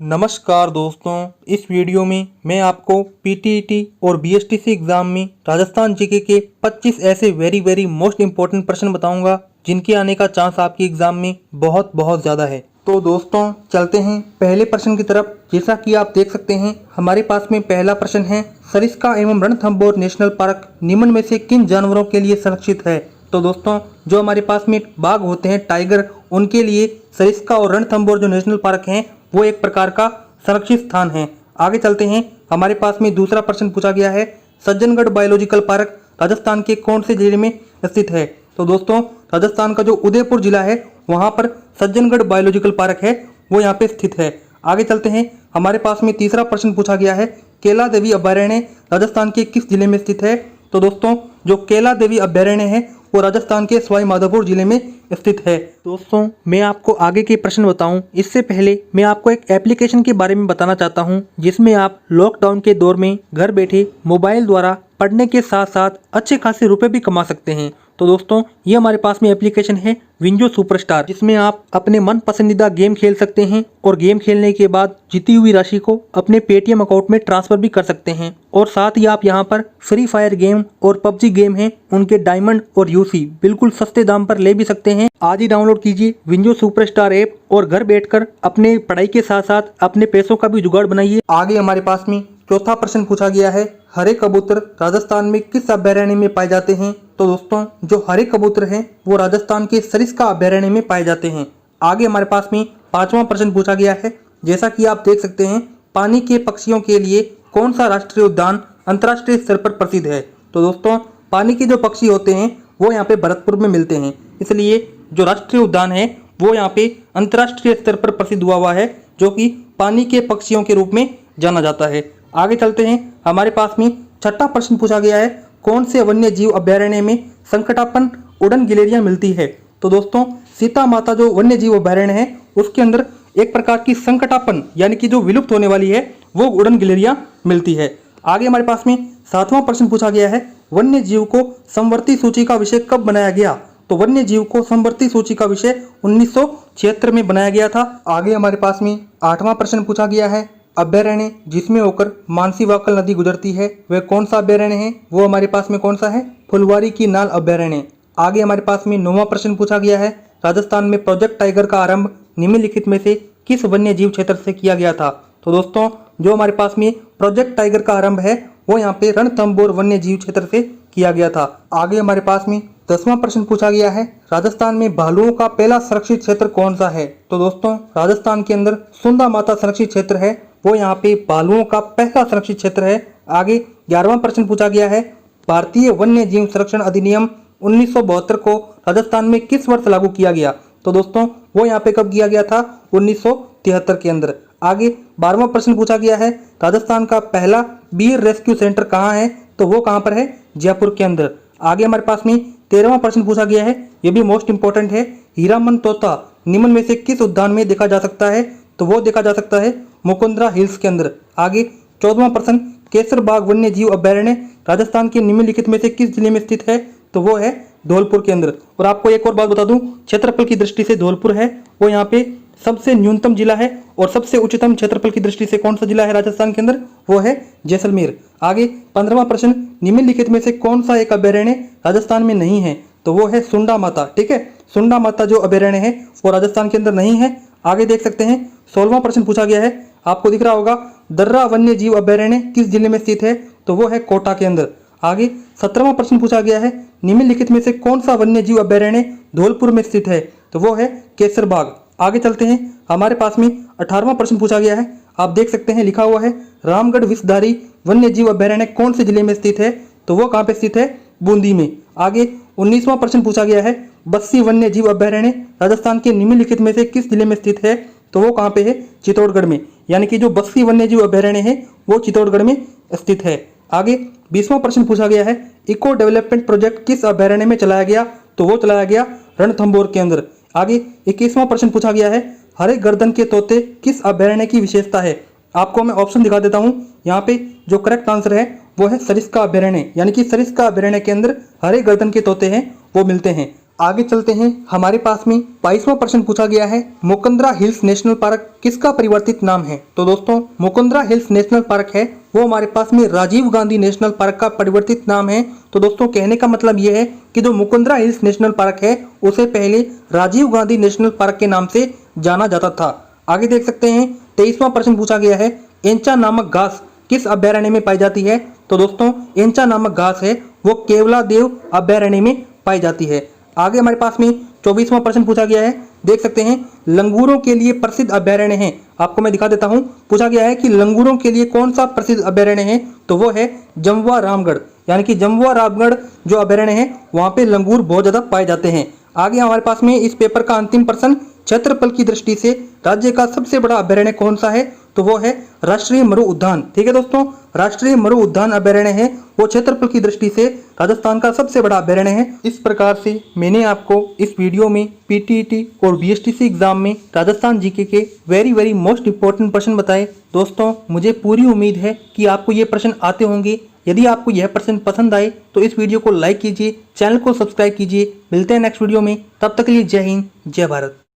नमस्कार दोस्तों, इस वीडियो में मैं आपको पीटीईटी और बीएसटीसी एग्जाम में राजस्थान जीके के 25 ऐसे वेरी मोस्ट इम्पोर्टेंट प्रश्न बताऊंगा जिनके आने का चांस आपके एग्जाम में बहुत ज़्यादा है। तो दोस्तों चलते हैं पहले प्रश्न की तरफ। जैसा कि आप देख सकते हैं हमारे पास में पहला प्रश्न है, सरिस्का एवं रणथंभौर नेशनल पार्क निम्न में से किन जानवरों के लिए संरक्षित है। तो दोस्तों जो हमारे पास में बाघ होते हैं, टाइगर, उनके लिए सरिस्का और रणथंभौर जो नेशनल पार्क हैं वो एक प्रकार का संरक्षित स्थान है। आगे चलते हैं, हमारे पास में दूसरा प्रश्न पूछा गया है, सज्जनगढ़ बायोलॉजिकल पार्क राजस्थान के कौन से जिले में स्थित है। तो दोस्तों राजस्थान का जो उदयपुर जिला है वहां पर सज्जनगढ़ बायोलॉजिकल पार्क है वो यहाँ पे स्थित है। आगे चलते हैं, हमारे पास में तीसरा प्रश्न पूछा गया है, केला देवी अभयारण्य राजस्थान के किस जिले में स्थित है। तो दोस्तों जो केला देवी अभयारण्य है वो राजस्थान के सवाई माधोपुर जिले में स्थित है। दोस्तों मैं आपको आगे के प्रश्न बताऊं इससे पहले मैं आपको एक एप्लीकेशन के बारे में बताना चाहता हूं जिसमें आप लॉकडाउन के दौर में घर बैठे मोबाइल द्वारा पढ़ने के साथ साथ अच्छे खासे रुपए भी कमा सकते हैं। तो दोस्तों ये हमारे पास में एप्लीकेशन है विंजो सुपरस्टार, जिसमें आप अपने मन पसंदीदा गेम खेल सकते हैं और गेम खेलने के बाद जीती हुई राशि को अपने पेटीएम अकाउंट में ट्रांसफर भी कर सकते हैं। और साथ ही आप यहाँ पर फ्री फायर गेम और पबजी गेम है उनके डायमंड और यूसी बिल्कुल सस्ते दाम पर ले भी सकते हैं। आज ही डाउनलोड कीजिए विंजो सुपरस्टार ऐप और घर बैठकर अपने पढ़ाई के साथ साथ अपने पैसों का भी जुगाड़ बनाइए। आगे हमारे पास में चौथा प्रश्न पूछा गया है, हरे कबूतर राजस्थान में किस अभयारण्य में पाए जाते हैं। तो दोस्तों जो हरे कबूतर हैं वो राजस्थान के सरिस्का अभयारण्य में पाए जाते हैं। आगे हमारे पास में पांचवा प्रश्न पूछा गया है, जैसा कि आप देख सकते हैं पानी के पक्षियों के लिए कौन सा राष्ट्रीय उद्यान अंतर्राष्ट्रीय स्तर पर प्रसिद्ध है। तो दोस्तों पानी के जो पक्षी होते हैं वो यहाँ पे भरतपुर में मिलते हैं, इसलिए जो राष्ट्रीय उद्यान है वो यहाँ पे अंतर्राष्ट्रीय स्तर पर प्रसिद्ध हुआ है, जो कि पानी के पक्षियों के रूप में जाना जाता है। आगे चलते हैं, हमारे पास में छठा प्रश्न पूछा गया है, कौन से वन्य जीव अभयारण्य में संकटापन उड़न गिलहरियां मिलती है। तो दोस्तों सीता माता जो वन्य जीव अभयारण्य है उसके अंदर एक प्रकार की संकटापन यानी कि जो विलुप्त होने वाली है वो उड़न गिलहरियां मिलती है। आगे हमारे पास में सातवां प्रश्न पूछा गया है, वन्य जीव को संवर्ती सूची का विषय कब बनाया गया। तो वन्य जीव को संवर्ती सूची का विषय 1976 में बनाया गया था। आगे हमारे पास में आठवां प्रश्न पूछा गया है, अभयारण्य जिसमें होकर मानसी वाकल नदी गुजरती है वह कौन सा अभयारण्य है। वो हमारे पास में कौन सा है, फुलवारी की नाल अभयारण्य। आगे हमारे पास में नौवां प्रश्न पूछा गया है, राजस्थान में प्रोजेक्ट टाइगर का आरंभ निम्नलिखित में से किस वन्य जीव क्षेत्र से किया गया था। तो दोस्तों जो हमारे पास में प्रोजेक्ट टाइगर का आरंभ है वो यहाँ पे रणथंभौर वन्य जीव क्षेत्र से किया गया था। आगे हमारे पास में 10वां प्रश्न पूछा गया है, राजस्थान में भालुओं का पहला संरक्षित क्षेत्र कौन सा है। तो दोस्तों राजस्थान के अंदर सुंदा माता संरक्षित क्षेत्र है, वो यहाँ पे भालुओं का पहला संरक्षित क्षेत्र है। आगे 11वां प्रश्न पूछा गया है, भारतीय वन्य जीव संरक्षण अधिनियम 1972 को राजस्थान में किस वर्ष लागू किया गया। तो दोस्तों वो यहाँ पे कब किया गया था, 1973 के अंदर। आगे 12वां प्रश्न पूछा गया है, राजस्थान का पहला बीर रेस्क्यू सेंटर कहाँ है। तो वो कहाँ पर है, जयपुर के अंदर। आगे हमारे पास में 13वां प्रश्न पूछा गया है, ये भी मोस्ट इंपॉर्टेंट है, हीरामन तोता निम्न में से किस उद्यान में देखा जा सकता है। तो वो देखा जा सकता है मुकुंदरा हिल्स के अंदर। आगे 14वां प्रश्न, केसर बाग वन्य जीव अभयारण्य राजस्थान के निम्नलिखित में से किस जिले में स्थित है। तो वो है धौलपुर के अंदर। और आपको एक और बात बता दूं, क्षेत्रफल की दृष्टि से धौलपुर है वो यहाँ पे सबसे न्यूनतम जिला है, और सबसे उच्चतम क्षेत्रफल की दृष्टि से कौन सा जिला है राजस्थान के अंदर, वो है जैसलमेर। आगे 15वां प्रश्न, निम्नलिखित में से कौन सा एक अभयारण्य राजस्थान में नहीं है। तो वो है सुंडा माता। ठीक है, सुंडा माता जो अभयारण्य है वो राजस्थान के अंदर नहीं है। आगे देख सकते हैं 16वां प्रश्न पूछा गया है, आपको दिख रहा होगा, दर्रा वन्य जीव अभयारण्य किस जिले में स्थित है। तो वो है कोटा के अंदर। आगे 17वां प्रश्न पूछा गया है, निम्नलिखित में से कौन सा वन्य जीव अभयारण्य धौलपुर में स्थित है। तो वो है केसर बाग। आगे चलते हैं, हमारे पास में 18वां प्रश्न पूछा गया है, आप देख सकते हैं लिखा हुआ है, रामगढ़ विषधारी वन्य जीव अभयारण्य कौन से जिले में स्थित है। तो वो कहाँ पे स्थित है, बूंदी में। आगे 19वां प्रश्न पूछा गया है, बस्सी वन्य जीव अभयारण्य राजस्थान के निम्नलिखित में से किस जिले में स्थित है। तो वो कहाँ पे है, चित्तौड़गढ़ में। यानी कि जो बस्सी वन्य जीव अभयारण्य है वो चित्तौड़गढ़ में स्थित है। आगे 20वां प्रश्न पूछा गया है, इको डेवलपमेंट प्रोजेक्ट किस अभयारण्य में चलाया गया। तो वो चलाया गया रणथंभौर के अंदर। आगे 21वां प्रश्न पूछा गया है, हरे गर्दन के तोते किस अभयारण्य की विशेषता है। आपको मैं ऑप्शन दिखा देता हूँ, यहाँ पे जो करेक्ट आंसर है वो है सरिस्का अभयारण्य, यानी कि सरिस्का अभयारण्य के अंदर हरे गर्दन के तोते हैं वो मिलते हैं। आगे चलते हैं। हमारे पास में 22वां प्रश्न पूछा गया है, मुकंदरा हिल्स नेशनल पार्क किसका परिवर्तित नाम है। तो दोस्तों मुकंदरा हिल्स नेशनल पार्क है वो हमारे पास में राजीव गांधी नेशनल पार्क का परिवर्तित नाम है। तो दोस्तों कहने का मतलब ये है कि जो मुकंदरा हिल्स नेशनल पार्क है उसे पहले राजीव गांधी नेशनल पार्क के नाम से जाना जाता था। आगे देख सकते हैं 23वां प्रश्न पूछा गया है, एंचा नामक घास किस अभयारण्य में पाई जाती है। तो दोस्तों एंचा नामक घास है वो केवलादेव अभयारण्य में पाई जाती है। आगे हमारे पास में 24वां प्रश्न पूछा गया है, देख सकते हैं लंगूरों के लिए प्रसिद्ध अभयारण्य है। आपको मैं दिखा देता हूं, पूछा गया है कि लंगूरों के लिए कौन सा प्रसिद्ध अभयारण्य है। तो वो है जमवा रामगढ़, यानी कि जमवा रामगढ़ जो अभयारण्य है वहां पे लंगूर बहुत ज्यादा पाए जाते हैं। आगे हमारे पास में इस पेपर का अंतिम प्रश्न, क्षेत्रफल की दृष्टि से राज्य का सबसे बड़ा अभयारण्य कौन सा है। तो वो है राष्ट्रीय मरु उद्यान। ठीक है दोस्तों, राष्ट्रीय मरु उद्यान अभयारण्य है वो क्षेत्रफल की दृष्टि से राजस्थान का सबसे बड़ा अभयारण्य है। इस प्रकार से मैंने आपको इस वीडियो में पीटीईटी और बीएसटीसी एग्जाम में राजस्थान जीके के वेरी मोस्ट इंपॉर्टेंट प्रश्न बताए। दोस्तों मुझे पूरी उम्मीद है कि आपको ये प्रश्न आते होंगे। यदि आपको यह प्रश्न पसंद आए तो इस वीडियो को लाइक कीजिए, चैनल को सब्सक्राइब कीजिए। मिलते हैं नेक्स्ट वीडियो में, तब तक के लिए जय हिंद, जय भारत।